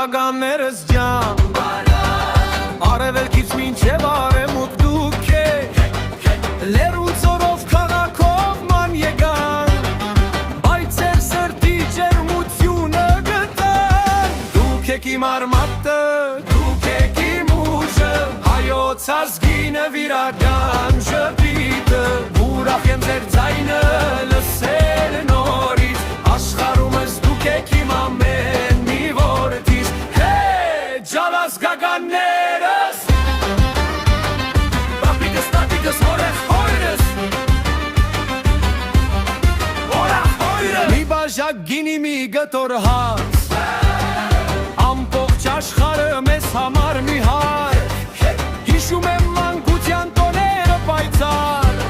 գագաններս ջան Արևելքից մինչև արևմուտք դուք եք Լերուն ծորով քաղաքով ման եկան Բայց ձեր սրտի ջերմությունը գտան Դուք եք իմ արմատը, դուք եք իմ ուժը Հայոց ազգի նվիրական ժպիտը Ուրախ եմ ձեր ձայնը լսել նորից Աշխարհումս դուք եք իմ ամեն մի որդիս Ջալաս գագաններս Պապիկս, տատիկս, հորս, հորս Որախ հորս Մի բաժակ գինի մի գտոր հաց Ամբողջ աշխարհը մեզ համար մի հայ Հիշում եմ մանկության տոները պայծառ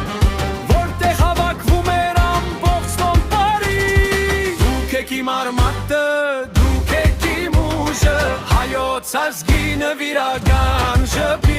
Որտեղ հավաքվում էր ամբողջ տոմպարի Դուք եք իմ արմատը, դուք եք իմ ուժը Հայոց ազգի նվիրական ժպիտը